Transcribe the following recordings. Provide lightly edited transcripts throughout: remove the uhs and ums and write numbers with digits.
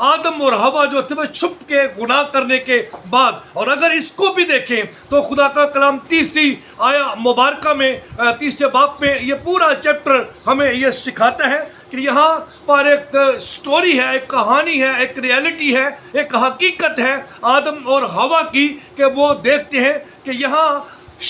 آدم اور ہوا جو تھے وہ چھپ کے گناہ کرنے کے بعد. اور اگر اس کو بھی دیکھیں تو خدا کا کلام تیسری آیا مبارکہ میں تیسرے باب میں یہ پورا چیپٹر ہمیں یہ سکھاتا ہے کہ یہاں پر ایک سٹوری ہے، ایک کہانی ہے، ایک ریالٹی ہے، ایک حقیقت ہے آدم اور ہوا کی، کہ وہ دیکھتے ہیں کہ یہاں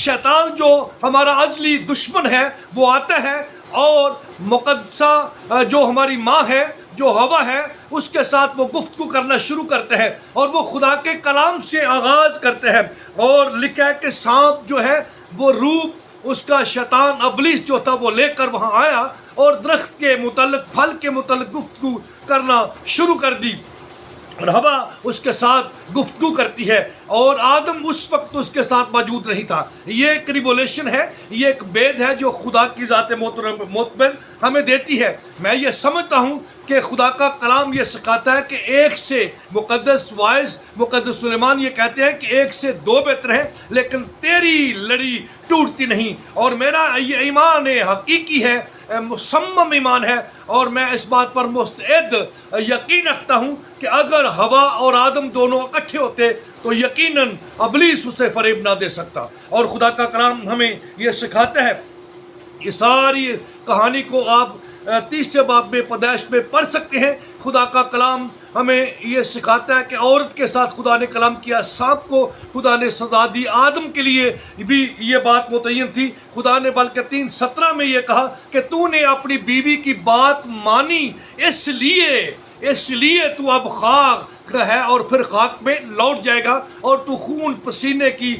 شیطان جو ہمارا ازلی دشمن ہے وہ آتا ہے اور مقدسہ جو ہماری ماں ہے، جو ہوا ہے، اس کے ساتھ وہ گفتگو کرنا شروع کرتے ہیں اور وہ خدا کے کلام سے آغاز کرتے ہیں. اور لکھا ہے کہ سانپ جو ہے وہ روپ اس کا شیطان ابلیس جو تھا وہ لے کر وہاں آیا اور درخت کے متعلق، پھل کے متعلق گفتگو کرنا شروع کر دی، اور ہوا اس کے ساتھ گفتگو کرتی ہے اور آدم اس وقت اس کے ساتھ موجود نہیں تھا. یہ ایک ریولیشن ہے، یہ ایک بید ہے جو خدا کی ذات مطمئن ہمیں دیتی ہے. میں یہ سمجھتا ہوں کہ خدا کا کلام یہ سکھاتا ہے کہ ایک سے مقدس وائز مقدس سلیمان یہ کہتے ہیں کہ ایک سے دو بہتر ہیں، لیکن تیری لڑی ٹوٹتی نہیں. اور میرا یہ ایمان حقیقی ہے، مصمم ایمان ہے، اور میں اس بات پر مستعد یقین رکھتا ہوں کہ اگر ہوا اور آدم دونوں اکٹھے ہوتے تو یقیناً ابلیس اسے فریب نہ دے سکتا. اور خدا کا کلام ہمیں یہ سکھاتا ہے. یہ ساری کہانی کو آپ تیسرے باب میں پیدائش میں پڑھ سکتے ہیں. خدا کا کلام ہمیں یہ سکھاتا ہے کہ عورت کے ساتھ خدا نے کلام کیا، سانپ کو خدا نے سزا دی. آدم کے لیے بھی یہ بات متعین تھی. خدا نے بلکہ 3:17 میں یہ کہا کہ تو نے اپنی بیوی کی بات مانی، اس لیے تو اب خاک ہے اور پھر خاک میں لوٹ جائے گا، اور تو خون پسینے کی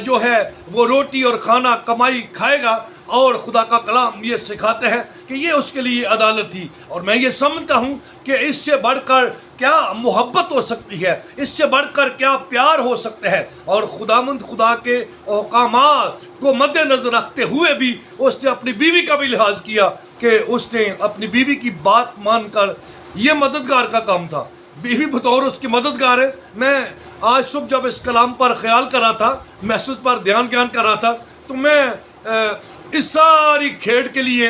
جو ہے وہ روٹی اور کھانا کمائی کھائے گا. اور خدا کا کلام یہ سکھاتا ہے کہ یہ اس کے لیے عدالت تھی. اور میں یہ سمجھتا ہوں کہ اس سے بڑھ کر کیا محبت ہو سکتی ہے، اس سے بڑھ کر کیا پیار ہو سکتا ہے. اور خداوند خدا کے احکامات کو مد نظر رکھتے ہوئے بھی اس نے اپنی بیوی کا بھی لحاظ کیا کہ اس نے اپنی بیوی کی بات مان کر، یہ مددگار کا کام تھا. بیوی بطور اس کی مددگار ہے. میں آج صبح جب اس کلام پر خیال کر رہا تھا، میسج پر دھیان کر رہا تھا، تو میں اس ساری کھیڑ کے لیے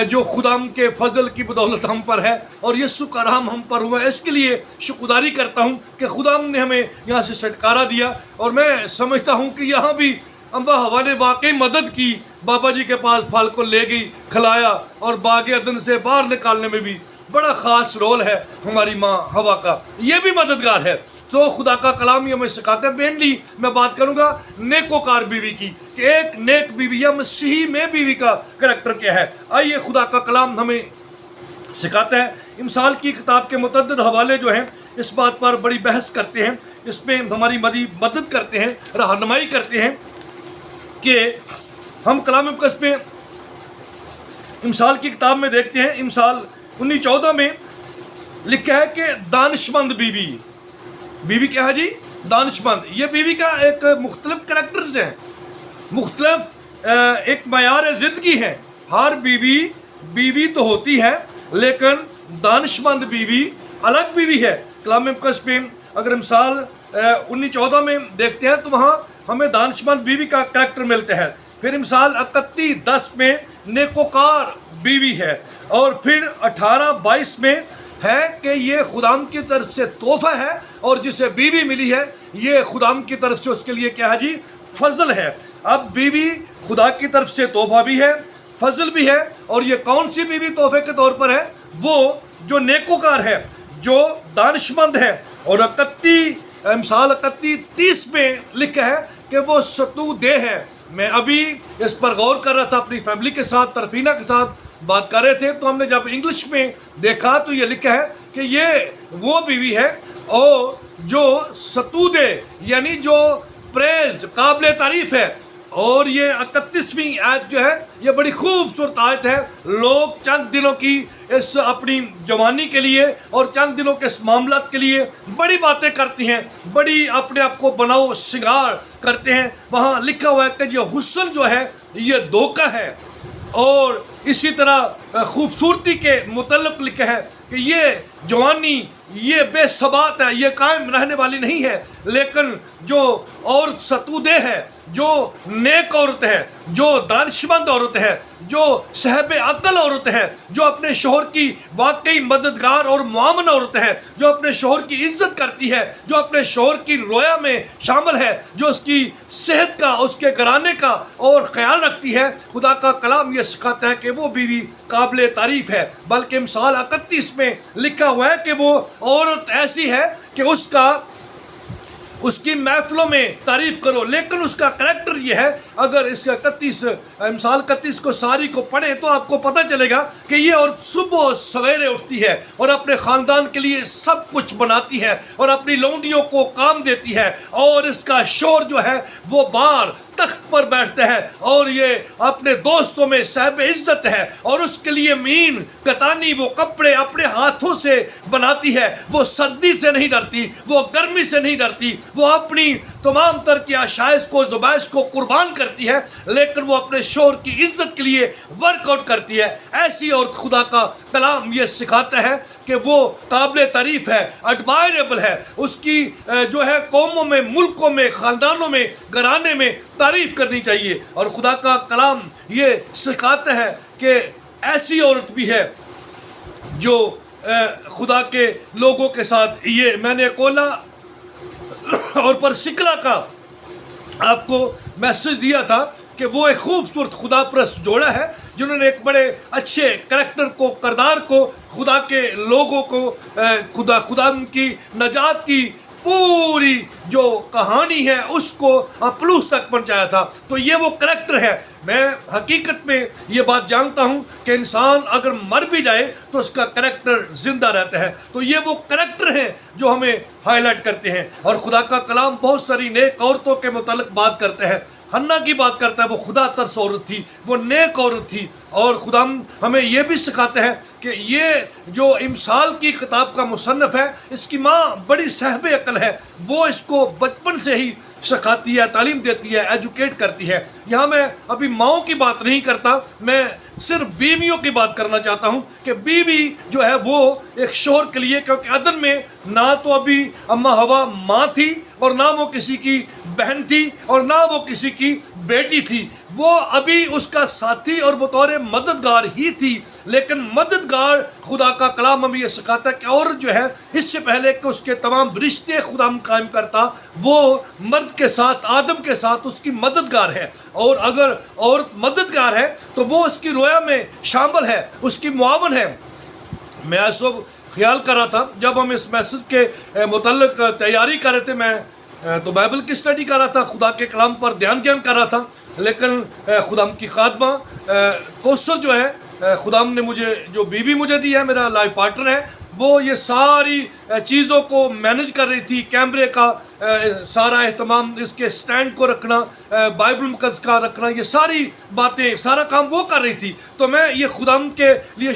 جو خدا کے فضل کی بدولت ہم پر ہے اور یسوع کا رحم ہم پر ہوا ہے، اس کے لیے شکرداری کرتا ہوں کہ خدا نے ہمیں یہاں سے چھٹکارا دیا. اور میں سمجھتا ہوں کہ یہاں بھی امبا ہوا نے واقعی مدد کی. بابا جی کے پاس پھل کو لے گئی، کھلایا، اور باغ عدن سے باہر نکالنے میں بھی بڑا خاص رول ہے ہماری ماں ہوا کا. یہ بھی مددگار ہے. تو خدا کا کلام یہ ہمیں سکھاتا ہے. مینلی میں بات کروں گا نیکوکار بیوی کی، کہ ایک نیک بیوی یا مسیحی میں بیوی کا کریکٹر کیا ہے. آئیے خدا کا کلام ہمیں سکھاتا ہے. امثال کی کتاب کے متعدد حوالے جو ہیں اس بات پر بڑی بحث کرتے ہیں، اس میں ہماری مدد کرتے ہیں، رہنمائی کرتے ہیں کہ ہم کلام مقدس میں امثال کی کتاب میں دیکھتے ہیں. امثال 19:14 میں لکھا ہے کہ دانشمند بیوی کیا ہے جی؟ دانشمند. یہ بیوی کا ایک مختلف کریکٹرز ہیں، مختلف ایک معیار زندگی ہے. ہر بیوی تو ہوتی ہے، لیکن دانشمند بیوی الگ بیوی ہے. کلام مقدس میں اگر امثال 19:14 میں دیکھتے ہیں تو وہاں ہمیں دانشمند بیوی کا کریکٹر ملتا ہے. پھر امثال 31:10 میں نیکوکار بیوی ہے. اور پھر 18:22 میں ہے کہ یہ خدام کی طرف سے تحفہ ہے، اور جسے بیوی ملی ہے یہ خدام کی طرف سے اس کے لیے کیا ہے جی؟ فضل ہے. اب بیوی خدا کی طرف سے تحفہ بھی ہے، فضل بھی ہے. اور یہ کون سی بیوی تحفے کے طور پر ہے؟ وہ جو نیکوکار ہے، جو دانشمند ہے. اور امثال 31:30 میں لکھا ہے کہ وہ ستودہ ہے. میں ابھی اس پر غور کر رہا تھا، اپنی فیملی کے ساتھ، طرفینہ کے ساتھ بات کر رہے تھے، تو ہم نے جب انگلش میں دیکھا تو یہ لکھا ہے کہ یہ وہ بیوی ہے اور جو ستودہ یعنی جو پریزڈ، قابل تعریف ہے. اور یہ 31ویں آیت جو ہے یہ بڑی خوبصورت آیت ہے. لوگ چند دنوں کی اس اپنی جوانی کے لیے اور چند دنوں کے اس معاملات کے لیے بڑی باتیں کرتی ہیں، بڑی اپنے آپ کو بناؤ سنگار کرتے ہیں. وہاں لکھا ہوا ہے کہ یہ حسن جو ہے یہ دھوکہ ہے. اور اسی طرح خوبصورتی کے متعلق لکھا ہے کہ یہ جوانی یہ بے ثبات ہے، یہ قائم رہنے والی نہیں ہے. لیکن جو عورت ستودہ ہے، جو نیک عورت ہے، جو دانشمند عورت ہے، جو صاحب عقل عورت ہے، جو اپنے شوہر کی واقعی مددگار اور معاون عورت ہے، جو اپنے شوہر کی عزت کرتی ہے، جو اپنے شوہر کی رویا میں شامل ہے، جو اس کی صحت کا، اس کے گھرانے کا اور خیال رکھتی ہے، خدا کا کلام یہ سکھاتا ہے کہ وہ بیوی قابل تعریف ہے۔ بلکہ مثال 31 میں لکھا ہوا ہے کہ وہ عورت ایسی ہے کہ اس کی محفلوں میں تعریف کرو، لیکن اس کا کریکٹر یہ ہے، اگر اس کا 31 مثال 31 کو ساری کو پڑھیں تو آپ کو پتہ چلے گا کہ یہ عورت صبح سویرے اٹھتی ہے اور اپنے خاندان کے لیے سب کچھ بناتی ہے اور اپنی لونڈیوں کو کام دیتی ہے، اور اس کا شوہر جو ہے وہ باہر تخت پر بیٹھتا ہے اور یہ اپنے دوستوں میں صاحب عزت ہے، اور اس کے لیے مین کتانی وہ کپڑے اپنے ہاتھوں سے بناتی ہے۔ وہ سردی سے نہیں ڈرتی، وہ گرمی سے نہیں ڈرتی، وہ اپنی تمام تر کی آشائش کو، ذبائش کو قربان کرتی ہے، لیکن وہ اپنے شوہر کی عزت کے لیے ورک آؤٹ کرتی ہے۔ ایسی اور خدا کا کلام یہ سکھاتا ہے کہ وہ قابل تعریف ہے، ایڈمائریبل ہے، اس کی جو ہے قوموں میں، ملکوں میں، خاندانوں میں، گھرانے میں تعریف کرنی چاہیے۔ اور خدا کا کلام یہ سکھاتا ہے کہ ایسی عورت بھی ہے جو خدا کے لوگوں کے ساتھ، یہ میں نے کولا اور پرسکلا کا آپ کو میسج دیا تھا کہ وہ ایک خوبصورت خدا پرست جوڑا ہے جنہوں نے ایک بڑے اچھے کریکٹر کو، کردار کو، خدا کے لوگوں کو، خدا کی نجات کی پوری جو کہانی ہے اس کو پلوس تک پہنچایا تھا۔ تو یہ وہ کریکٹر ہے۔ میں حقیقت میں یہ بات جانتا ہوں کہ انسان اگر مر بھی جائے تو اس کا کریکٹر زندہ رہتا ہے۔ تو یہ وہ کریکٹر ہیں جو ہمیں ہائی لائٹ کرتے ہیں۔ اور خدا کا کلام بہت ساری نیک عورتوں کے متعلق بات کرتا ہے۔ حنا کی بات کرتا ہے، وہ خدا ترس عورت تھی، وہ نیک عورت تھی۔ اور خدا ہمیں یہ بھی سکھاتا ہے کہ یہ جو امثال کی کتاب کا مصنف ہے، اس کی ماں بڑی صاحب عقل ہے، وہ اس کو بچپن سے ہی سکھاتی ہے، تعلیم دیتی ہے، ایجوکیٹ کرتی ہے۔ یہاں میں ابھی ماؤں کی بات نہیں کرتا، میں صرف بیویوں کی بات کرنا چاہتا ہوں کہ بیوی جو ہے وہ ایک شوہر کے لیے، کیونکہ عدن میں نہ تو ابھی اماں ہوا ماں تھی، اور نہ وہ کسی کی بہن تھی، اور نہ وہ کسی کی بیٹی تھی، وہ ابھی اس کا ساتھی اور بطور مددگار ہی تھی۔ لیکن مددگار خدا کا کلام ہمیں یہ سکھاتا ہے کہ عورت جو ہے اس سے پہلے کہ اس کے تمام رشتے خدا قائم کرتا، وہ مرد کے ساتھ، آدم کے ساتھ اس کی مددگار ہے۔ اور اگر عورت مددگار ہے تو وہ اس کی رویا میں شامل ہے، اس کی معاون ہے۔ میں اس وقت خیال کر رہا تھا جب ہم اس میسج کے متعلق تیاری کر رہے تھے، میں تو بائبل کی اسٹڈی کر رہا تھا، خدا کے کلام پر دھیان کر رہا تھا، لیکن خدا کی خادمہ کوثر جو ہے، خدا نے مجھے جو بیوی مجھے دی ہے، میرا لائف پارٹنر ہے، وہ یہ ساری چیزوں کو مینج کر رہی تھی، کیمرے کا سارا اہتمام، اس کے سٹینڈ کو رکھنا، بائبل مقدس کا رکھنا، یہ ساری باتیں، سارا کام وہ کر رہی تھی۔ تو میں یہ خدا کے لیے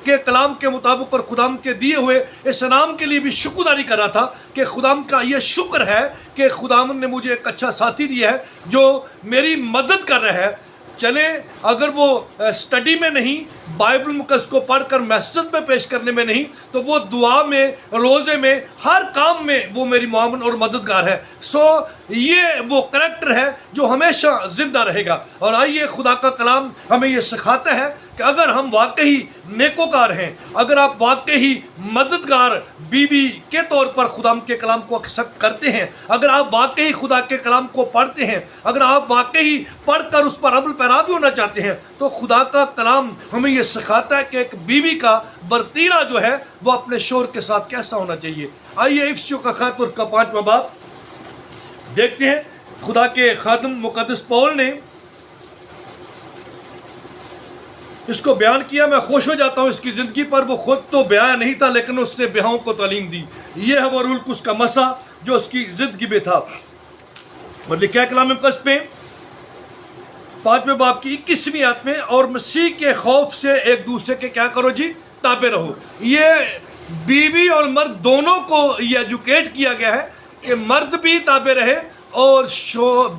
کے کلام کے مطابق اور خدا کے دیے ہوئے اس انعام کے لیے بھی شکرداری کر رہا تھا کہ خدا کا یہ شکر ہے کہ خدا نے مجھے ایک اچھا ساتھی دیا ہے جو میری مدد کر رہا ہے۔ چلیں اگر وہ اسٹڈی میں نہیں، بائبل مقدس کو پڑھ کر میسج میں پیش کرنے میں نہیں، تو وہ دعا میں، روزے میں، ہر کام میں وہ میری معاون اور مددگار ہے۔ سو یہ وہ کریکٹر ہے جو ہمیشہ زندہ رہے گا۔ اور آئیے خدا کا کلام ہمیں یہ سکھاتا ہے کہ اگر ہم واقعی نیکوکار ہیں، اگر آپ واقعی مددگار بیوی کے طور پر خدا کے کلام کو ایکسیپٹ کرتے ہیں، اگر آپ واقعی خدا کے کلام کو پڑھتے ہیں، اگر آپ واقعی پڑھ کر اس پر عمل پیرا بھی ہونا چاہتے ہیں، تو خدا کا کلام ہمیں یہ سکھاتا ہے کہ ایک بیوی کا برتیرہ جو ہے وہ اپنے شوہر کے ساتھ کیسا ہونا چاہیے۔ آئیے افسیوں کا خط اور کا 5واں باب دیکھتے ہیں۔ خدا کے خادم مقدس پول نے اس کو بیان کیا۔ میں خوش ہو جاتا ہوں اس کی زندگی پر، وہ خود تو بیاہ نہیں تھا لیکن اس نے بیاہوں کو تعلیم دی۔ یہ ہے وہ رول اس کا مسا جو اس کی زندگی میں تھا۔ اور لکھا ہے کلام مقدس میں 5ویں باب کی 21ویں آیت میں، اور مسیح کے خوف سے ایک دوسرے کے کیا کرو جی، تابع رہو۔ یہ بیوی اور مرد دونوں کو یہ ایجوکیٹ کیا گیا ہے کہ مرد بھی تابع رہے اور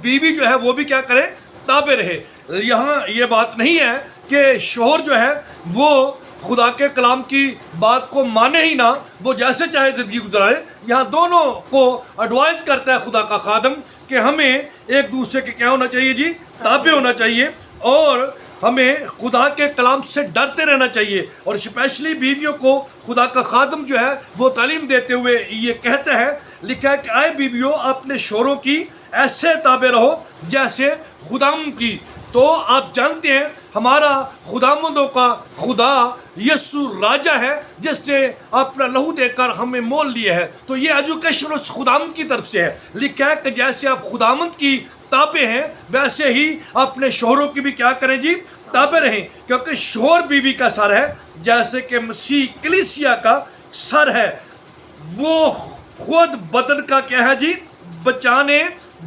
بیوی جو ہے وہ بھی کیا کرے، تابع رہے۔ یہاں یہ بات نہیں ہے کہ شوہر جو ہے وہ خدا کے کلام کی بات کو مانے ہی نہ، وہ جیسے چاہے زندگی گزارے۔ یہاں دونوں کو ایڈوائز کرتا ہے خدا کا خادم کہ ہمیں ایک دوسرے کے کیا ہونا چاہیے جی؟ تابع ہونا چاہیے، اور ہمیں خدا کے کلام سے ڈرتے رہنا چاہیے. اور اسپیشلی بیویوں کو خدا کا خادم جو ہے وہ تعلیم دیتے ہوئے یہ کہتا ہے، لکھا ہے کہ اے بیویوں اپنے شوہروں کی ایسے تابع رہو جیسے خداوند کی. تو آپ جانتے ہیں ہمارا خداوندوں کا خدا یسوع راجا ہے جس نے اپنا لہو دے کر ہمیں مول لیا ہے. تو یہ ایجوکیشن اس خداوند کی طرف سے ہے. لکھا ہے کہ جیسے آپ خداوند کی تابع ہیں ویسے ہی اپنے شوہروں کی بھی کیا کریں جی؟ تابع رہیں، کیونکہ شوہر بیوی کا سر ہے جیسے کہ مسیح کلیسیا کا سر ہے. وہ خود بدن کا کیا ہے جی؟ بچانے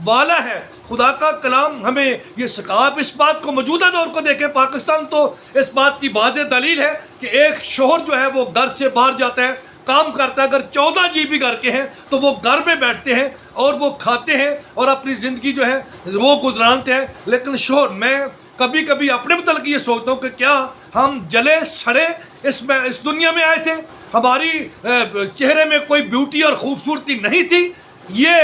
والا ہے. خدا کا کلام ہمیں یہ سکھا. آپ اس بات کو موجودہ دور کو دیکھیں، پاکستان تو اس بات کی واضح دلیل ہے کہ ایک شوہر جو ہے وہ گھر سے باہر جاتا ہے، کام کرتا ہے. اگر 14 جی بھی گھر کے ہیں تو وہ گھر میں بیٹھتے ہیں اور وہ کھاتے ہیں اور اپنی زندگی جو ہے وہ گزرانتے ہیں. لیکن شوہر، میں کبھی کبھی اپنے متعلق یہ سوچتا ہوں کہ کیا ہم جلے سڑے اس دنیا میں آئے تھے؟ ہماری چہرے میں کوئی بیوٹی اور خوبصورتی نہیں تھی؟ یہ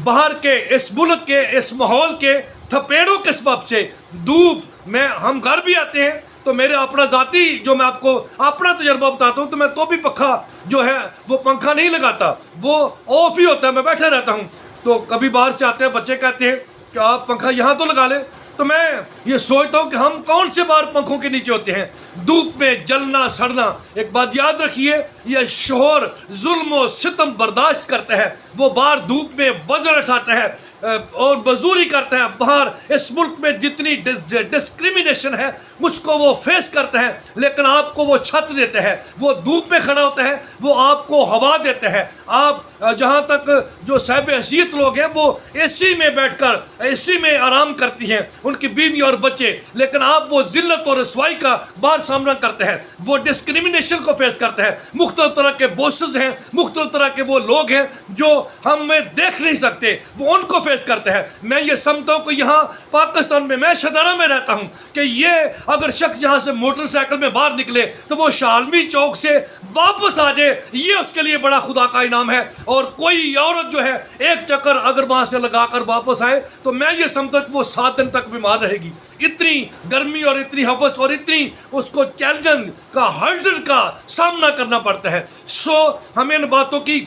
باہر کے اس ملک کے اس ماحول کے تھپیڑوں کے سبب سے دھوپ میں ہم گھر بھی آتے ہیں تو میرے اپنا ذاتی جو میں آپ کو اپنا تجربہ بتاتا ہوں تو میں تو بھی پنکھا جو ہے وہ پنکھا نہیں لگاتا، وہ آف ہی ہوتا ہے، میں بیٹھا رہتا ہوں. تو کبھی باہر سے آتے ہیں بچے کہتے ہیں کہ آپ پنکھا یہاں تو لگا لیں. تو میں یہ سوچتا ہوں کہ ہم کون سے باہر پنکھوں کے نیچے ہوتے ہیں دھوپ میں جلنا سڑنا. ایک بات یاد رکھیے، یہ شوہر ظلم و ستم برداشت کرتا ہے، وہ باہر دھوپ میں وزن اٹھاتا ہے اور مزدوری کرتا ہے. باہر اس ملک میں جتنی ڈسکریمنیشن ہے اس کو وہ فیس کرتا ہے، لیکن آپ کو وہ چھت دیتا ہے، وہ دھوپ میں کھڑا ہوتا ہے، وہ آپ کو ہوا دیتا ہے. آپ جہاں تک جو صاحب حیثیت لوگ ہیں وہ اے سی میں بیٹھ کر اے سی میں آرام کرتی ہیں، ان کی بیوی اور بچے، لیکن آپ وہ ذلت اور رسوائی کا باہر سامنا کرتے ہیں، وہ ڈسکریمنیشن کو فیس کرتے ہیں. مختلف طرح کے بوسز ہیں، مختلف طرح کے وہ لوگ ہیں جو ہمیں دیکھ نہیں سکتے، وہ ان کو فیس کرتے ہیں. میں یہ سمجھتا ہوں کہ یہاں پاکستان میں شدارہ میں رہتا ہوں کہ یہ اگر شخص جہاں سے موٹر سائیکل میں باہر نکلے تو وہ شالمی چوک سے واپس آ جائے، یہ اس کے لیے بڑا خدا کا انعام ہے. اور کوئی عورت جو ہے ایک چکر اگر وہاں سے لگا کر واپس آئے تو میں یہ سمجھتا ہوں کہ وہ 7 دن تک بیمار رہے گی. اتنی گرمی اور اتنی ہوس اور اتنی اس کو چیلنج کا ہرڈل کا سامنا کرنا پڑتا ہے. ہمیں ان باتوں کی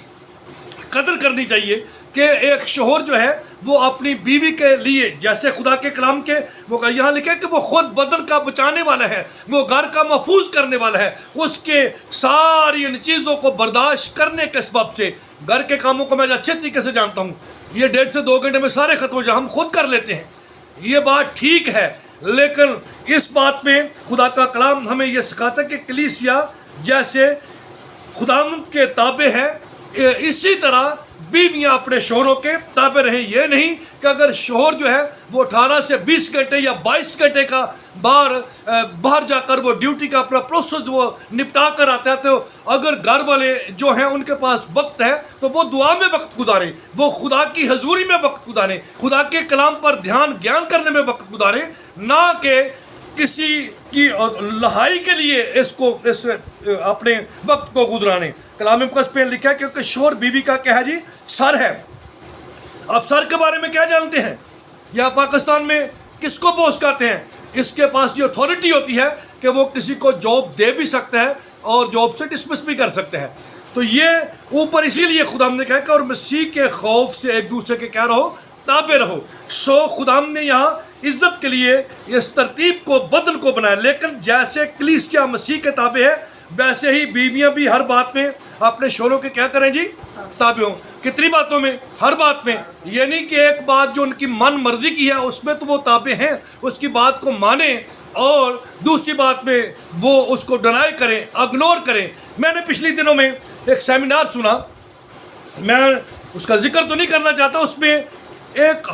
قدر کرنی چاہیے کہ ایک شوہر جو ہے وہ اپنی بیوی کے لیے جیسے خدا کے کلام کے وہ یہاں لکھا ہے کہ وہ خود بدن کا بچانے والا ہے، وہ گھر کا محفوظ کرنے والا ہے. اس کے ساری ان چیزوں کو برداشت کرنے کے سبب سے گھر کے کاموں کو میں اچھے طریقے سے جانتا ہوں، یہ 1.5 سے 2 گھنٹے میں سارے ختم ہو جائے، ہم خود کر لیتے ہیں. یہ بات ٹھیک ہے، لیکن اس بات میں خدا کا کلام ہمیں یہ سکھاتا ہے کہ کلیسیا جیسے خداوند کے تابع ہے اسی طرح بیویاں اپنے شوہروں کے تابع رہیں. یہ نہیں کہ اگر شوہر جو ہے وہ 18 سے 20 گھنٹے یا 22 گھنٹے کا باہر جا کر وہ ڈیوٹی کا اپنا پروسیس وہ نپٹا کر آتا ہے، تو اگر گھر والے جو ہیں ان کے پاس وقت ہے تو وہ دعا میں وقت گزاریں، وہ خدا کی حضوری میں وقت گزاریں، خدا کے کلام پر گیان کرنے میں وقت گزاریں، نہ کہ کسی کی لہائی کے لیے اس اپنے وقت کو گزرانے. کلام مقدس پہ لکھا ہے کیونکہ شوہر بیوی کا کیا ہے جی؟ سر ہے. اب سر کے بارے میں کیا جانتے ہیں؟ یا پاکستان میں کس کو بوس کہتے ہیں؟ اس کے پاس جو اتھارٹی ہوتی ہے کہ وہ کسی کو جاب دے بھی سکتا ہے اور جاب سے ڈسمس بھی کر سکتا ہے. تو یہ اوپر اسی لیے خدا نے کہا کہ اور مسیح کے خوف سے ایک دوسرے کے کیا رہو؟ تابع رہو. خدا نے یہاں عزت کے لیے اس ترتیب کو بدل کو بنایا. لیکن جیسے کلیسیا مسیح کے تابع ہے ویسے ہی بیویاں بھی ہر بات میں اپنے شوہروں کے کیا کریں جی؟ تابع ہوں. کتنی باتوں میں؟ ہر بات میں. یہ نہیں کہ ایک بات جو ان کی من مرضی کی ہے اس میں تو وہ تابع ہیں، اس کی بات کو مانیں، اور دوسری بات میں وہ اس کو ڈینائی کریں، اگنور کریں. میں نے پچھلی دنوں میں ایک سیمینار سنا، میں اس کا ذکر تو نہیں کرنا چاہتا. اس میں ایک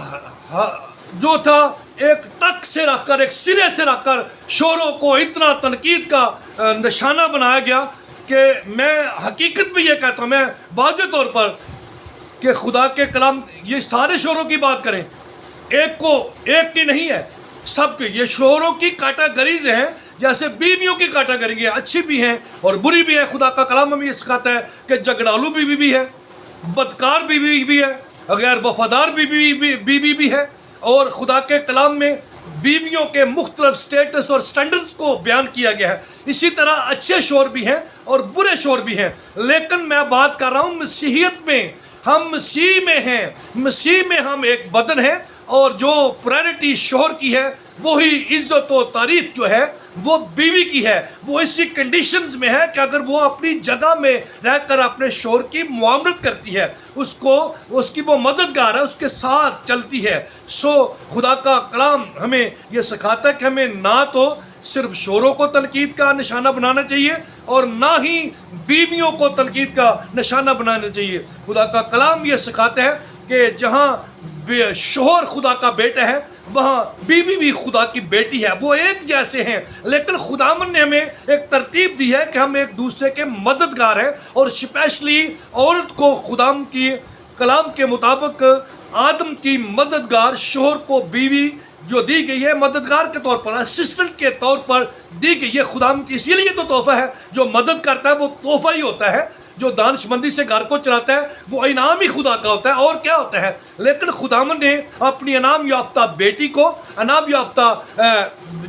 جو تھا ایک ٹک سے رکھ کر ایک سرے سے رکھ کر شوہروں کو اتنا تنقید کا نشانہ بنایا گیا کہ میں حقیقت بھی یہ کہتا ہوں، میں واضح طور پر کہ خدا کے کلام یہ سارے شوہروں کی بات کریں، ایک کی نہیں ہے، سب کی. یہ شوہروں کی کیٹاگریز ہیں جیسے بیویوں کی کیٹاگری ہیں، اچھی بھی ہیں اور بری بھی ہیں. خدا کا کلام ہمیں یہ سکھاتا ہے کہ جھگڑالو بیوی بھی ہے، بدکار بیوی بھی ہے، غیر وفادار بیوی بھی ہے، اور خدا کے کلام میں بیویوں کے مختلف سٹیٹس اور سٹینڈرز کو بیان کیا گیا ہے۔ اسی طرح اچھے شوہر بھی ہیں اور برے شوہر بھی ہیں، لیکن میں بات کر رہا ہوں مسیحیت میں، ہم مسیح میں ہیں، مسیح میں ہم ایک بدن ہیں، اور جو پرائرٹی شوہر کی ہے وہی عزت و تعریف جو ہے وہ بیوی کی ہے۔ وہ اسی کنڈیشنز میں ہے کہ اگر وہ اپنی جگہ میں رہ کر اپنے شوہر کی معاونت کرتی ہے، اس کی وہ مددگار ہے، اس کے ساتھ چلتی ہے۔ خدا کا کلام ہمیں یہ سکھاتا ہے کہ ہمیں نہ تو صرف شوہروں کو تنقید کا نشانہ بنانا چاہیے اور نہ ہی بیویوں کو تنقید کا نشانہ بنانا چاہیے۔ خدا کا کلام یہ سکھاتا ہے کہ جہاں شوہر خدا کا بیٹا ہے وہاں بیوی بھی خدا کی بیٹی ہے، وہ ایک جیسے ہیں، لیکن خداوند نے ہمیں ایک ترتیب دی ہے کہ ہم ایک دوسرے کے مددگار ہیں، اور اسپیشلی عورت کو خداوند کی کلام کے مطابق آدم کی مددگار شوہر کو بیوی جو دی گئی ہے مددگار کے طور پر، اسسٹنٹ کے طور پر دی گئی ہے خداوند کی۔ اسی لیے تو تحفہ ہے، جو مدد کرتا ہے وہ تحفہ ہی ہوتا ہے، جو دانش مندی سے گھر کو چلاتا ہے وہ انعام ہی خدا کا ہوتا ہے، اور کیا ہوتا ہے۔ لیکن خداوند نے اپنی انعام یافتہ بیٹی کو، انعام یافتہ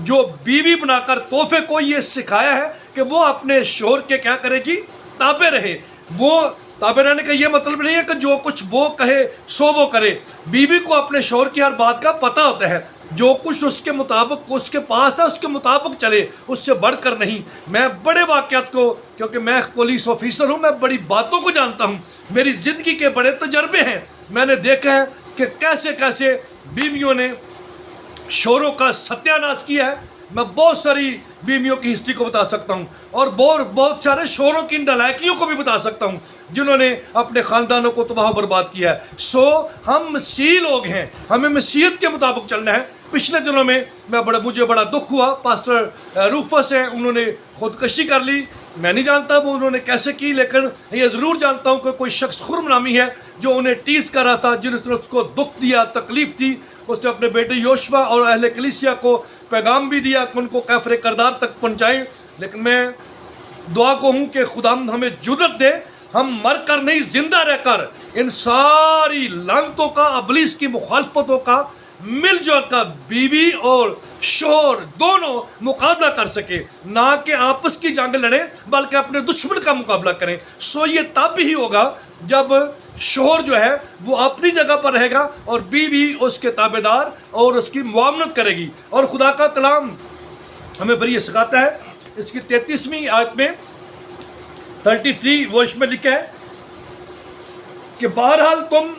جو بیوی بنا کر تحفے کو یہ سکھایا ہے کہ وہ اپنے شوہر کے کیا کرے جی، تابع رہے۔ وہ تابع رہنے کا یہ مطلب نہیں ہے کہ جو کچھ وہ کہے سو وہ کرے۔ بیوی کو اپنے شوہر کی ہر بات کا پتہ ہوتا ہے، جو کچھ اس کے مطابق اس کے پاس ہے اس کے مطابق چلے، اس سے بڑھ کر نہیں۔ میں بڑے واقعات کو، کیونکہ میں پولیس آفیسر ہوں، میں بڑی باتوں کو جانتا ہوں، میری زندگی کے بڑے تجربے ہیں، میں نے دیکھا ہے کہ کیسے کیسے بیویوں نے شوہروں کا ستیہ ناش کیا ہے۔ میں بہت ساری بیویوں کی ہسٹری کو بتا سکتا ہوں، اور بہت سارے شوہروں کی نالائکیوں کو بھی بتا سکتا ہوں جنہوں نے اپنے خاندانوں کو تباہ و برباد کیا ہے۔ ہم مسیحی لوگ ہیں، ہمیں مسیحیت کے مطابق چلنا ہے۔ پچھلے دنوں میں مجھے بڑا دکھ ہوا، پاسٹر روفس ہیں، انہوں نے خودکشی کر لی۔ میں نہیں جانتا وہ انہوں نے کیسے کی، لیکن یہ ضرور جانتا ہوں کہ کوئی شخص خرم نامی ہے جو انہیں ٹیز کر رہا تھا، جس نے اس کو دکھ دیا، تکلیف تھی۔ اس نے اپنے بیٹے یوشوا اور اہل کلیسیا کو پیغام بھی دیا کہ ان کو کیفر کردار تک پہنچائیں۔ لیکن میں دعا کو ہوں کہ خدا ہمیں جرأت دے، ہم مر کر نہیں زندہ رہ کر ان ساری لعنتوں کا، ابلیس کی مخالفتوں کا مل جل کر بیوی اور شوہر دونوں مقابلہ کر سکے، نہ کہ آپس کی جنگ لڑیں بلکہ اپنے دشمن کا مقابلہ کریں۔ یہ تب ہی ہوگا جب شوہر جو ہے وہ اپنی جگہ پر رہے گا اور بیوی اس کے تابع دار اور اس کی معاونت کرے گی۔ اور خدا کا کلام ہمیں پھر یہ سکھاتا ہے، اس کی 33ویں آیت میں 33 وہ اس میں لکھا ہے کہ بہرحال تم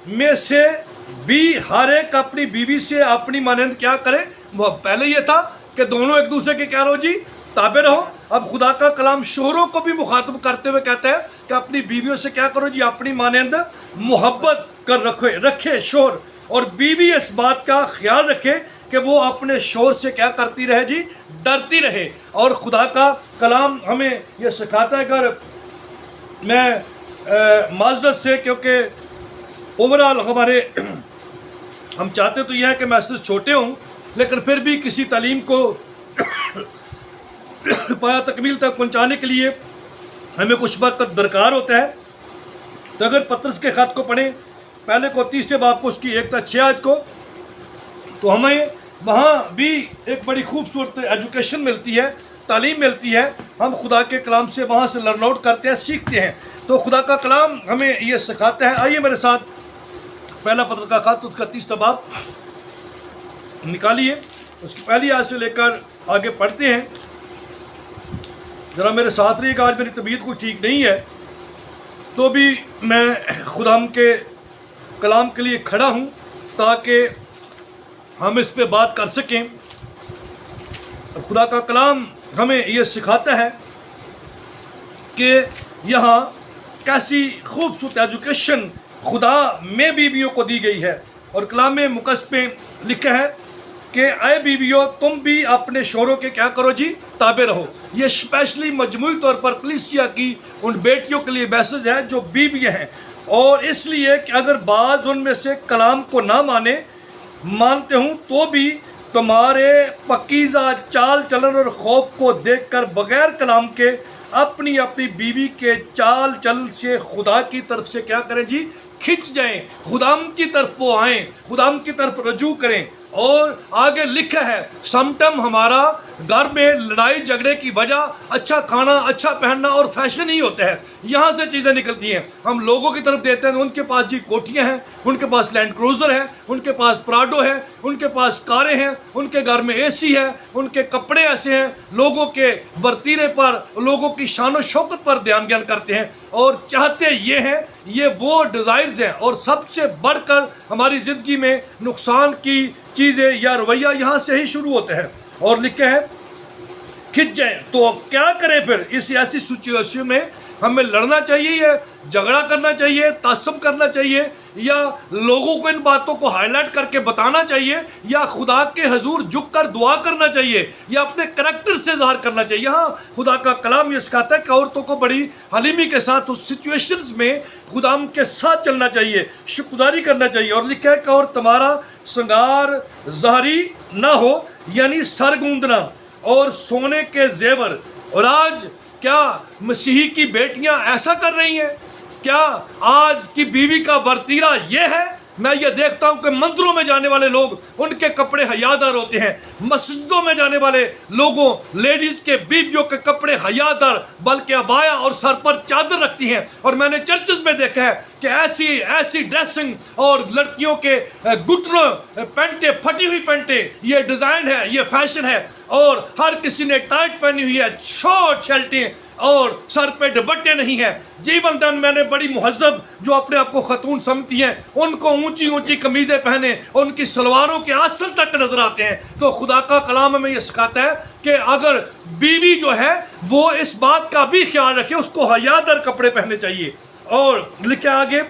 میں سے بھی ہر ایک اپنی بیوی سے اپنی مانند کیا کرے۔ وہ پہلے یہ تھا کہ دونوں ایک دوسرے کے کیا رہو جی، تابع رہو۔ اب خدا کا کلام شوہروں کو بھی مخاطب کرتے ہوئے کہتا ہے کہ اپنی بیویوں سے کیا کرو جی، اپنی مانند محبت کر رکھے شوہر، اور بیوی اس بات کا خیال رکھے کہ وہ اپنے شوہر سے کیا کرتی رہے جی، ڈرتی رہے۔ اور خدا کا کلام ہمیں یہ سکھاتا ہے، اگر میں معذرت سے، کیونکہ اوورال ہم چاہتے تو یہ ہے کہ میسج چھوٹے ہوں، لیکن پھر بھی کسی تعلیم کو پایا تکمیل تک پہنچانے کے لیے ہمیں کچھ وقت درکار ہوتا ہے۔ تو اگر پطرس کے خط کو پڑھیں، پہلے کو 30 باب کو، اس کی 1-6 آیت کو، تو ہمیں وہاں بھی ایک بڑی خوبصورت ایجوکیشن ملتی ہے، تعلیم ملتی ہے۔ ہم خدا کے کلام سے وہاں سے لرن آؤٹ کرتے ہیں، سیکھتے ہیں۔ تو خدا کا کلام ہمیں یہ سکھاتا ہے۔ آئیے میرے ساتھ پہلا پطرس کا خط، اس کا 30 باب نکالیے، اس کی پہلی آیت سے لے کر آگے پڑھتے ہیں۔ ذرا میرے ساتھ رہیے گا، آج میری طبیعت کوئی ٹھیک نہیں ہے، تو بھی میں خدا کے کلام کے لیے کھڑا ہوں تاکہ ہم اس پہ بات کر سکیں۔ خدا کا کلام ہمیں یہ سکھاتا ہے کہ یہاں کیسی خوبصورت ایجوکیشن خدا میں بیویوں کو دی گئی ہے، اور کلام مقدس میں لکھا ہے کہ اے بیویوں تم بھی اپنے شوہروں کے کیا کرو جی، تابع رہو۔ یہ اسپیشلی مجموعی طور پر کلیسیا کی ان بیٹیوں کے لیے میسج ہے جو بیویاں ہیں، اور اس لیے کہ اگر بعض ان میں سے کلام کو نہ مانتے ہوں تو بھی تمہارے پکیزہ چال چلن اور خوف کو دیکھ کر بغیر کلام کے اپنی بیوی کے چال چلن سے خدا کی طرف سے کیا کریں جی، کھنچ جائیں، خداوند کی طرف وہ آئیں، خداوند کی طرف رجوع کریں. اور آگے لکھا ہے سم ٹائم ہمارا گھر میں لڑائی جھگڑے کی وجہ اچھا کھانا، اچھا پہننا اور فیشن ہی ہوتا ہے. یہاں سے چیزیں نکلتی ہیں. ہم لوگوں کی طرف دیتے ہیں، ان کے پاس جی کوٹیاں ہیں، ان کے پاس لینڈ کروزر ہے، ان کے پاس پراڈو ہے، ان کے پاس کاریں ہیں، ان کے گھر میں اے سی ہے، ان کے کپڑے ایسے ہیں. لوگوں کے ورتیرے پر، لوگوں کی شان و شوکت پر دھیان گیان کرتے ہیں اور چاہتے یہ ہیں. یہ وہ ڈیزائرز ہیں. اور سب سے بڑھ کر ہماری زندگی میں نقصان کی چیزیں یا رویہ یہاں سے ہی شروع ہوتے ہیں. اور لکھا ہے کھنچ جائیں. تو کیا کریں پھر اس ایسی سچویشن میں؟ ہمیں لڑنا چاہیے یا جھگڑا کرنا چاہیے، تعصب کرنا چاہیے، یا لوگوں کو ان باتوں کو ہائی لائٹ کر کے بتانا چاہیے، یا خدا کے حضور جھک کر دعا کرنا چاہیے، یا اپنے کریکٹر سے اظہار کرنا چاہیے؟ یہاں خدا کا کلام یہ سکھاتا ہے کہ عورتوں کو بڑی حلیمی کے ساتھ اس سچویشنز میں خدا کے ساتھ چلنا چاہیے، شکرداری کرنا چاہیے. اور لکھا ہے کہ اور تمہارا سنگار ظاہری نہ ہو، یعنی سر گوندنا اور سونے کے زیور. اور آج کیا مسیحی کی بیٹیاں ایسا کر رہی ہیں؟ کیا آج کی بیوی کا ورتیرہ یہ ہے؟ میں یہ دیکھتا ہوں کہ مندروں میں جانے والے لوگ ان کے کپڑے حیادار ہوتے ہیں. مسجدوں میں جانے والے لوگوں، لیڈیز کے، بیویوں کے کپڑے حیادار، بلکہ عبایا اور سر پر چادر رکھتی ہیں. اور میں نے چرچز میں دیکھا ہے کہ ایسی ڈریسنگ اور لڑکیوں کے گھٹنوں پینٹیں، پھٹی ہوئی پینٹیں، یہ ڈیزائن ہے، یہ فیشن ہے. اور ہر کسی نے ٹائٹ پہنی ہوئی ہے، شارٹ شرٹیں اور سر پہ دوپٹے نہیں ہیں. جیون دن میں نے بڑی مہذب جو اپنے آپ کو خاتون سمجھتی ہیں ان کو اونچی اونچی قمیضیں پہنے، ان کی سلواروں کے آنچل تک نظر آتے ہیں. تو خدا کا کلام ہمیں یہ سکھاتا ہے کہ اگر بیوی جو ہے وہ اس بات کا بھی خیال رکھے، اس کو حیادار کپڑے پہننے چاہیے. اور لکھا آگے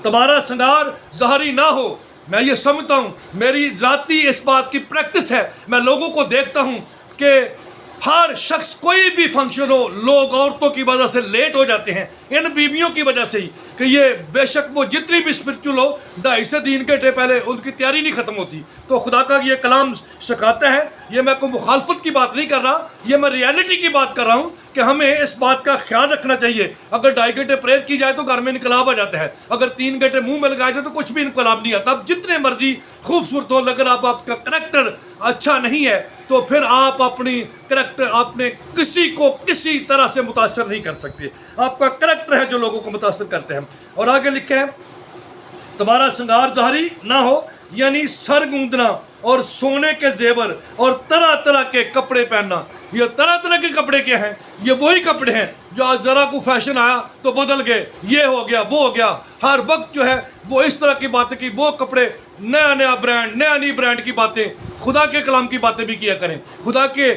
تمہارا سنگار ظاہری نہ ہو. میں یہ سمجھتا ہوں، میری ذاتی اس بات کی پریکٹس ہے، میں لوگوں کو دیکھتا ہوں کہ ہر شخص کوئی بھی فنکشن ہو، لوگ عورتوں کی وجہ سے لیٹ ہو جاتے ہیں، ان بیویوں کی وجہ سے ہی. کہ یہ بے شک وہ جتنی بھی اسپرچول ہو، 2.5 سے 3 گھنٹے پہلے ان کی تیاری نہیں ختم ہوتی. تو خدا کا یہ کلام سکھاتا ہے، یہ میں کوئی مخالفت کی بات نہیں کر رہا، یہ میں ریالٹی کی بات کر رہا ہوں کہ ہمیں اس بات کا خیال رکھنا چاہیے. اگر 2.5 گھنٹے پریئر کی جائے تو گھر میں انقلاب آ جاتا ہے. اگر 3 گھنٹے منہ میں لگائے جائے تو کچھ بھی انقلاب نہیں آتا. اب جتنے مرضی خوبصورت ہو، اگر آپ کا کریکٹر اچھا نہیں ہے تو پھر آپ اپنی کریکٹر، آپ نے کسی کو کسی طرح سے متاثر نہیں کر سکتے. آپ کا کریکٹر ہے جو لوگوں کو متاثر کرتے ہیں. اور آگے لکھا ہے تمہارا سنگار ظاہری نہ ہو، یعنی سر گوندنا اور سونے کے زیور اور طرح طرح کے کپڑے پہننا. یہ طرح طرح کے کپڑے کیا ہیں؟ یہ وہی کپڑے ہیں جو آج ذرا کو فیشن آیا تو بدل گئے، یہ ہو گیا، وہ ہو گیا. ہر وقت جو ہے وہ اس طرح کی باتیں کی، وہ کپڑے، نیا برانڈ، نئی برانڈ کی باتیں. خدا کے کلام کی باتیں بھی کیا کریں، خدا کے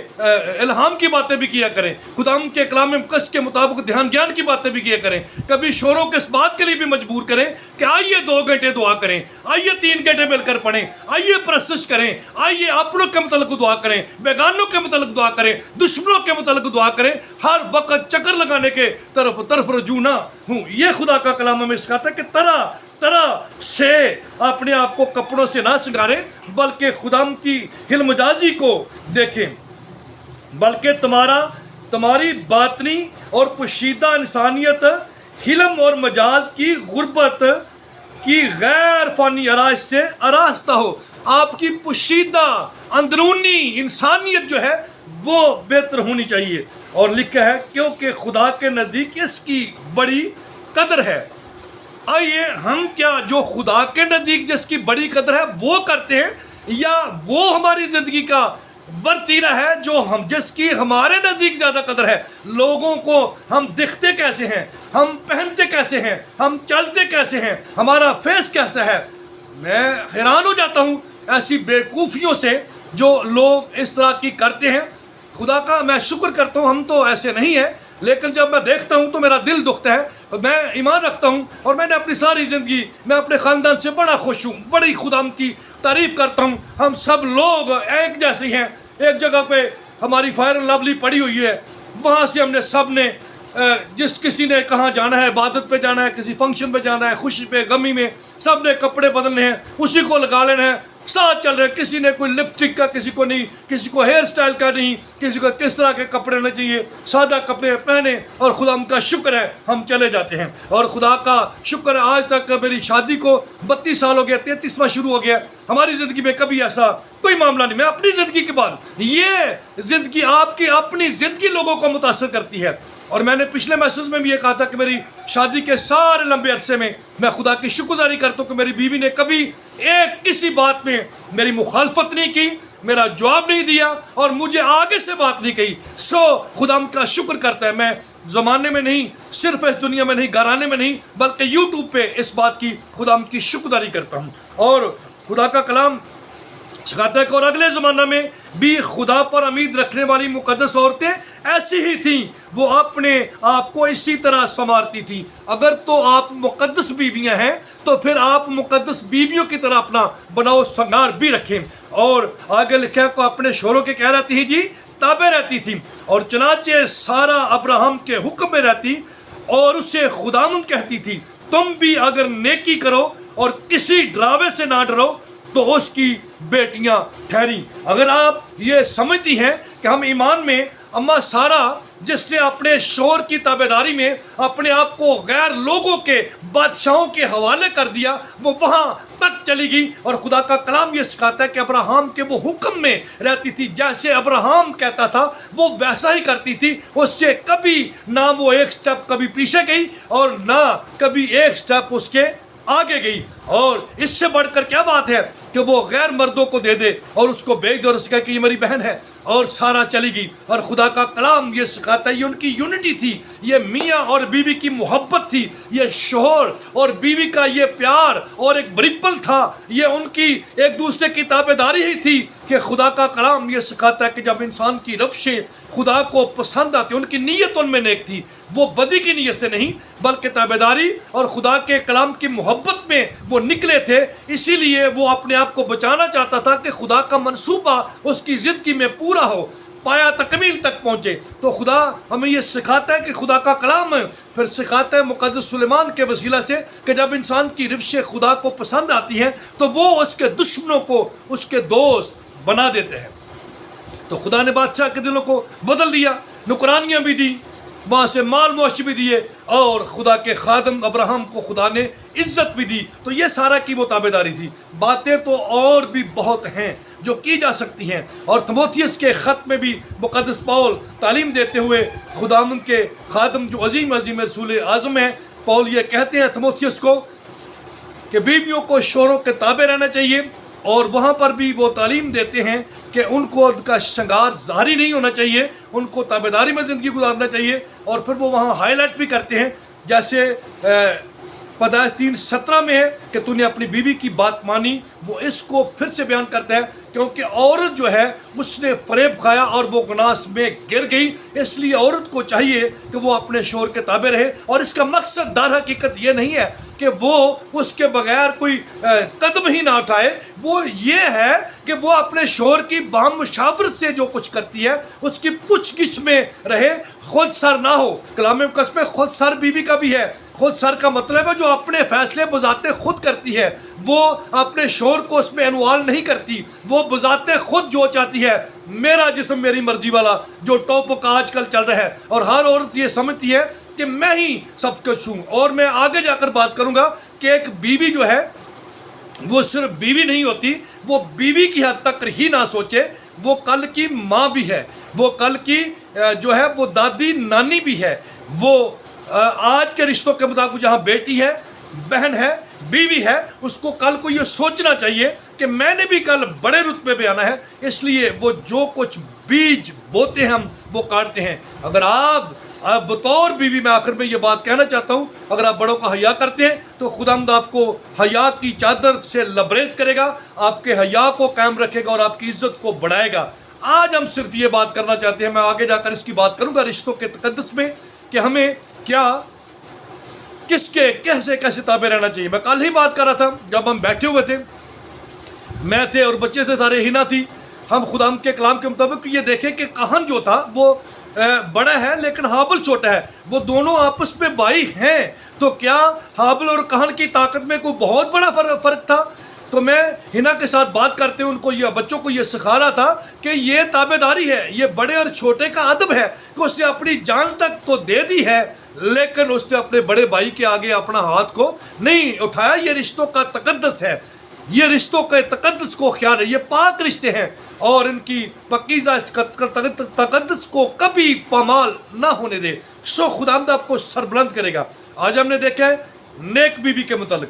الہام کی باتیں بھی کیا کریں، خدا کے کلام مقدس کے مطابق دھیان گیان کی باتیں بھی کیا کریں. کبھی شوروں کے اس بات کے لیے بھی مجبور کریں کہ آئیے 2 گھنٹے دعا کریں، آئیے 3 گھنٹے مل کر پڑھیں، آئیے پرستش کریں، آئیے اپنوں کے متعلق دعا کریں، بیگانوں کے متعلق دعا کریں، دشمنوں کے متعلق دعا کریں. ہر وقت چکر لگانے کے طرف رجوع نہ ہوں. یہ خدا کا کلام ہمیں سکھاتا ہے کہ طرح سے اپنے آپ کو کپڑوں سے نہ سنگاریں، بلکہ خدا کی حلم مجازی کو دیکھیں. بلکہ تمہاری باطنی اور پوشیدہ انسانیت حلم اور مجاز کی غربت کی غیر فانی آرائش سے آراستہ ہو. آپ کی پوشیدہ اندرونی انسانیت جو ہے وہ بہتر ہونی چاہیے. اور لکھا ہے کیونکہ خدا کے نزدیک اس کی بڑی قدر ہے. آئیے ہم کیا جو خدا کے نزدیک جس کی بڑی قدر ہے وہ کرتے ہیں، یا وہ ہماری زندگی کا ورتیرہ ہے جو جس کی ہمارے نزدیک زیادہ قدر ہے؟ لوگوں کو ہم دکھتے کیسے ہیں، ہم پہنتے کیسے ہیں، ہم چلتے کیسے ہیں، ہمارا فیس کیسا ہے؟ میں حیران ہو جاتا ہوں ایسی بیوقوفیوں سے جو لوگ اس طرح کی کرتے ہیں. خدا کا میں شکر کرتا ہوں ہم تو ایسے نہیں ہیں، لیکن جب میں دیکھتا ہوں تو میرا دل دکھتا ہے. میں ایمان رکھتا ہوں اور میں نے اپنی ساری زندگی میں اپنے خاندان سے بڑا خوش ہوں، بڑی خدا کی تعریف کرتا ہوں. ہم سب لوگ ایک جیسے ہیں. ایک جگہ پہ ہماری فائر اینڈ لولی پڑی ہوئی ہے، وہاں سے ہم نے سب نے کسی نے کہاں جانا ہے، عبادت پہ جانا ہے، کسی فنکشن پہ جانا ہے، خوشی پہ، غمی میں، سب نے کپڑے بدلنے ہیں، اسی کو لگا لینا ہے. ساتھ چل رہے ہیں. کسی نے کوئی لپسٹک کا کسی کو نہیں, کسی کو ہیئر سٹائل کا نہیں, کسی کو کس طرح کے کپڑے ہونے چاہیے, سادہ کپڑے پہنے, اور خدا ہم کا شکر ہے ہم چلے جاتے ہیں. اور خدا کا شکر ہے آج تک میری شادی کو 32 سال ہو گیا, 33واں شروع ہو گیا. ہماری زندگی میں کبھی ایسا کوئی معاملہ نہیں. میں اپنی زندگی کی بات, یہ زندگی آپ کی اپنی زندگی لوگوں کو متاثر کرتی ہے. اور میں نے پچھلے میسج میں بھی یہ کہا تھا کہ میری شادی کے سارے لمبے عرصے میں میں خدا کی شکر گزاری کرتا ہوں کہ میری بیوی نے کبھی کسی بات میں میری مخالفت نہیں کی, میرا جواب نہیں دیا, اور مجھے آگے سے بات نہیں کہی. خدا ہم کا شکر کرتا ہے. میں زمانے میں نہیں, صرف اس دنیا میں نہیں, گھرانے میں نہیں, بلکہ یوٹیوب پہ اس بات کی خدا ہم کی شکر گزاری کرتا ہوں. اور خدا کا کلام سکھاتا ہے کہ اور اگلے زمانہ میں بھی خدا پر امید رکھنے والی مقدس عورتیں ایسی ہی تھیں, وہ اپنے آپ کو اسی طرح سنوارتی تھیں. اگر تو آپ مقدس بیویاں ہیں تو پھر آپ مقدس بیویوں کی طرح اپنا بناؤ سنگار بھی رکھیں. اور آگے لکھا کو اپنے شوہروں کے کہہ رہتی ہیں جی تابع رہتی تھی. اور چنانچہ سارا ابراہم کے حکم میں رہتی اور اسے خداوند کہتی تھی, تم بھی اگر نیکی کرو اور کسی ڈراوے سے نہ ڈرو تو اس کی بیٹیاں ٹھہری. اگر آپ یہ سمجھتی ہیں کہ ہم ایمان میں اما سارا جس نے اپنے شوہر کی تابعداری میں اپنے آپ کو غیر لوگوں کے بادشاہوں کے حوالے کر دیا, وہ وہاں تک چلی گئی. اور خدا کا کلام یہ سکھاتا ہے کہ ابراہم کے وہ حکم میں رہتی تھی, جیسے ابراہم کہتا تھا وہ ویسا ہی کرتی تھی. اس سے کبھی نہ وہ ایک سٹیپ کبھی پیچھے گئی اور نہ کبھی ایک سٹیپ اس کے آگے گئی. اور اس سے بڑھ کر کیا بات ہے کہ وہ غیر مردوں کو دے دے اور اس کو بیچ دے اور اس کا کہ یہ میری بہن ہے, اور سارا چلی گئی. اور خدا کا کلام یہ سکھاتا ہے یہ ان کی یونٹی تھی, یہ میاں اور بیوی کی محبت تھی, یہ شوہر اور بیوی کا یہ پیار اور ایک بریپل تھا, یہ ان کی ایک دوسرے کی تابعداری ہی تھی. کہ خدا کا کلام یہ سکھاتا ہے کہ جب انسان کی روشیں خدا کو پسند آتی, ان کی نیت ان میں نیک تھی, وہ بدی کی نیت سے نہیں بلکہ تابعداری اور خدا کے کلام کی محبت میں وہ نکلے تھے. اسی لیے وہ اپنے آپ کو بچانا چاہتا تھا کہ خدا کا منصوبہ اس کی زندگی میں پورا ہو, پایا تکمیل تک پہنچے. تو خدا ہمیں یہ سکھاتا ہے کہ خدا کا کلام پھر سکھاتا ہے مقدس سلیمان کے وسیلہ سے کہ جب انسان کی روشیں خدا کو پسند آتی ہیں تو وہ اس کے دشمنوں کو اس کے دوست بنا دیتے ہیں. تو خدا نے بادشاہ کے دلوں کو بدل دیا, نکرانیاں بھی دی, وہاں سے مال معاش بھی دیے, اور خدا کے خادم ابراہم کو خدا نے عزت بھی دی. تو یہ سارا کی وہ تابعداری تھی. باتیں تو اور بھی بہت ہیں جو کی جا سکتی ہیں, اور تموتھیوس کے خط میں بھی مقدس پاول تعلیم دیتے ہوئے خداوند کے خادم جو عظیم رسول اعظم ہیں, پاول یہ کہتے ہیں تموتھیوس کو کہ بیویوں کو شوہروں کے تابع رہنا چاہیے. اور وہاں پر بھی وہ تعلیم دیتے ہیں کہ ان کو ان کا شنگار ظاہری نہیں ہونا چاہیے, ان کو تابعداری میں زندگی گزارنا چاہیے. اور پھر وہ وہاں ہائی لائٹ بھی کرتے ہیں, جیسے پیدائش 3:17 میں ہے کہ تو نے اپنی بیوی کی بات مانی. وہ اس کو پھر سے بیان کرتا ہے کیونکہ عورت جو ہے اس نے فریب کھایا اور وہ گناہ میں گر گئی. اس لیے عورت کو چاہیے کہ وہ اپنے شوہر کے تابع رہے, اور اس کا مقصد در حقیقت یہ نہیں ہے کہ وہ اس کے بغیر کوئی قدم ہی نہ اٹھائے. وہ یہ ہے کہ وہ اپنے شوہر کی باہم مشاورت سے جو کچھ کرتی ہے اس کی پوچھ گچھ میں رہے, خود سر نہ ہو. کلام مقدس میں خود سر بیوی کا بھی ہے. خود سر کا مطلب ہے جو اپنے فیصلے بذات خود کرتی ہے, وہ اپنے شوہر کو اس میں انوالو نہیں کرتی, وہ بذات خود جو چاہتی ہے میرا جسم میری مرضی والا جو ٹاپک آج کل چل رہا ہے. اور ہر عورت یہ سمجھتی ہے کہ میں ہی سب کچھ ہوں. اور میں آگے جا کر بات کروں گا کہ ایک بیوی جو ہے وہ صرف بیوی نہیں ہوتی, وہ بیوی کی حد تک ہی نہ سوچے, وہ کل کی ماں بھی ہے, وہ کل کی جو ہے وہ دادی نانی بھی ہے, وہ آج کے رشتوں کے مطابق جہاں بیٹی ہے, بہن ہے, بیوی ہے, اس کو کل کو یہ سوچنا چاہیے کہ میں نے بھی کل بڑے رتبے پہ آنا ہے. اس لیے وہ جو کچھ بیج بوتے ہیں ہم وہ کاٹتے ہیں. اگر آپ بطور بیوی, میں آخر میں یہ بات کہنا چاہتا ہوں, اگر آپ بڑوں کا حیا کرتے ہیں تو خداوند آپ کو حیا کی چادر سے لبریز کرے گا, آپ کے حیا کو قائم رکھے گا اور آپ کی عزت کو بڑھائے گا. آج ہم صرف یہ بات کرنا چاہتے ہیں, میں آگے جا کر اس کی بات کروں گا رشتوں کے تقدس میں کہ ہمیں کیا کس کے کیسے تابع رہنا چاہیے. میں کل ہی بات کر رہا تھا جب ہم بیٹھے ہوئے تھے, میں تھے اور بچے تھے سارے, ہینا تھی. ہم خداوند کے کلام کے مطابق یہ دیکھیں کہ کہن جو تھا وہ بڑا ہے لیکن حابل چھوٹا ہے, وہ دونوں آپس میں بھائی ہیں. تو کیا حابل اور کہن کی طاقت میں کوئی بہت بڑا فرق تھا؟ تو میں ہنا کے ساتھ بات کرتے ہوئے ان کو یہ بچوں کو یہ سکھا رہا تھا کہ یہ تابعداری ہے، یہ بڑے اور چھوٹے کا ادب ہے کہ اس نے اپنی جان تک تو دے دی ہے لیکن اس نے اپنے بڑے بھائی کے آگے اپنا ہاتھ کو نہیں اٹھایا۔ یہ رشتوں کا تقدس ہے، یہ رشتوں کے تقدس کو خیال ہے، یہ پاک رشتے ہیں اور ان کی پاکیزہ تقدس کو کبھی پامال نہ ہونے دے۔ سو خداوند آپ کو سربلند کرے گا۔ آج ہم نے دیکھا ہے نیک بیوی کے متعلق،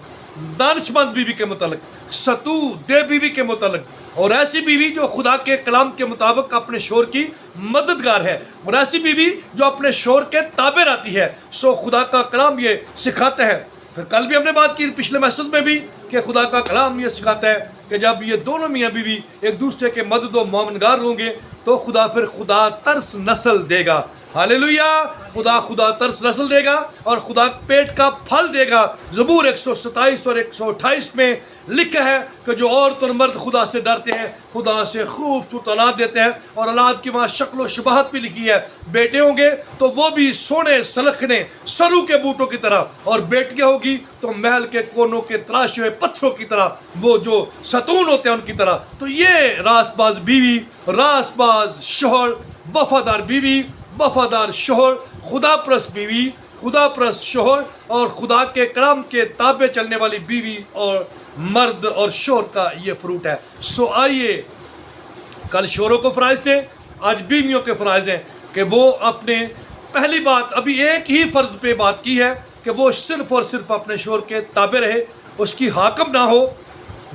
دانشمند بیوی کے متعلق، ستو دے بیوی کے متعلق، اور ایسی بیوی جو خدا کے کلام کے مطابق اپنے شوہر کی مددگار ہے، اور ایسی بیوی جو اپنے شوہر کے تابع رہتی ہے۔ سو خدا کا کلام یہ سکھاتا ہے، پھر کل بھی ہم نے بات کی پچھلے میسج میں بھی کہ خدا کا کلام یہ سکھاتا ہے کہ جب یہ دونوں میاں بیوی ایک دوسرے کے مدد و معاونگار ہوں گے تو خدا ترس نسل دے گا۔ ہاللیلویا! خدا ترس نسل دے گا اور خدا پیٹ کا پھل دے گا۔ زبور 127 اور 128 میں لکھا ہے کہ جو عورت اور مرد خدا سے ڈرتے ہیں خدا سے خوبصورت اولاد دیتے ہیں، اور اولاد کی وہاں شکل و شباہت بھی لکھی ہے۔ بیٹے ہوں گے تو وہ بھی سونے سلخنے سرو کے بوٹوں کی طرح، اور بیٹیاں ہوگی تو محل کے کونوں کے تراشے ہوئے پتھروں کی طرح، وہ جو ستون ہوتے ہیں ان کی طرح۔ تو یہ راست باز بیوی، راست باز شوہر، وفادار بیوی، وفادار شوہر، خدا پرست بیوی، خدا پرست شوہر، اور خدا کے کلام کے تابع چلنے والی بیوی اور مرد اور شوہر کا یہ فروٹ ہے۔ سو آئیے، کل شوہروں کو فرائض تھے، آج بیویوں کے فرائض ہیں کہ وہ اپنے پہلی بات ابھی ایک ہی فرض پہ بات کی ہے کہ وہ صرف اور صرف اپنے شوہر کے تابع رہے، اس کی حاکم نہ ہو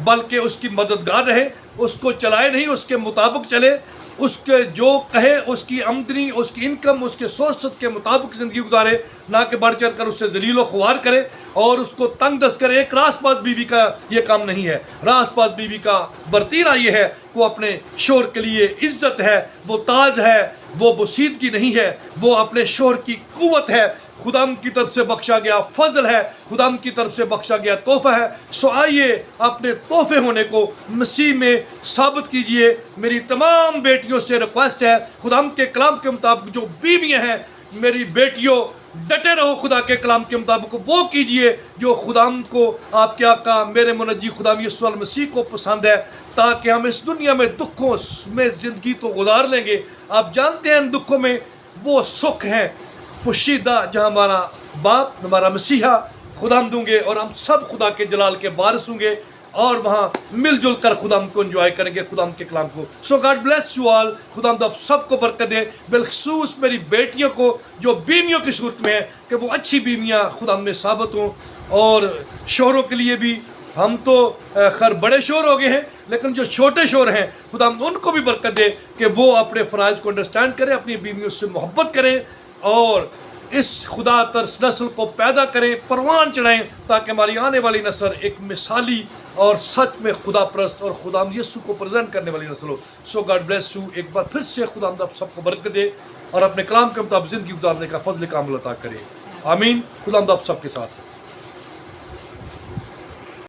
بلکہ اس کی مددگار رہے، اس کو چلائے نہیں، اس کے مطابق چلے، اس کے جو کہے، اس کی آمدنی، اس کی انکم، اس کے سورس کے مطابق زندگی گزارے، نہ کہ بڑھ چڑھ کر اس سے ذلیل و خوار کرے اور اس کو تنگ دست کرے۔ ایک راست باز بیوی کا یہ کام نہیں ہے۔ راست باز بیوی کا برتیرہ یہ ہے کہ وہ اپنے شوہر کے لیے عزت ہے، وہ تاج ہے، وہ بسیدگی نہیں ہے، وہ اپنے شوہر کی قوت ہے، خدام کی طرف سے بخشا گیا فضل ہے، خدام کی طرف سے بخشا گیا تحفہ ہے۔ سو آئیے اپنے تحفے ہونے کو مسیح میں ثابت کیجئے۔ میری تمام بیٹیوں سے ریکویسٹ ہے، خدام کے کلام کے مطابق جو بیویاں ہیں، میری بیٹیوں ڈٹے رہو خدا کے کلام کے مطابق، وہ کیجئے جو خدام کو، آپ کے آقا میرے منجی خدام یسوع المسیح کو پسند ہے، تاکہ ہم اس دنیا میں دکھوں میں زندگی تو گزار لیں گے۔ آپ جانتے ہیں ان دکھوں میں وہ سکھ ہیں پوشیدہ جہاں ہمارا باپ، ہمارا مسیحا خدام دوں گے، اور ہم سب خدا کے جلال کے وارث ہوں گے اور وہاں مل جل کر خدام کو انجوائے کریں گے، خدام کے کلام کو۔ So God bless you all, خدام آپ سب کو برکت دے، بالخصوص میری بیٹیوں کو جو بیویوں کی صورت میں ہے کہ وہ اچھی بیویاں خدام میں ثابت ہوں، اور شوہروں کے لیے بھی ہم تو خیر بڑے شوہر ہو گئے ہیں، لیکن جو چھوٹے شوہر ہیں خدام ان کو بھی برکت دے کہ وہ اپنے فرائض کو انڈرسٹینڈ کریں، اپنی بیویوں سے محبت کریں اور اس خدا ترس نسل کو پیدا کریں، پروان چڑھائیں، تاکہ ہماری آنے والی نسل ایک مثالی اور سچ میں خدا پرست اور خدام یسوع کو پریزنٹ کرنے والی نسل ہو۔ سو گاڈ بلیس یو، ایک بار پھر سے خدا آپ سب کو برکت دے اور اپنے کلام کے مطابق زندگی گزارنے کا فضل کا عمل عطا کرے۔ آمین۔ خدا آپ سب کے ساتھ۔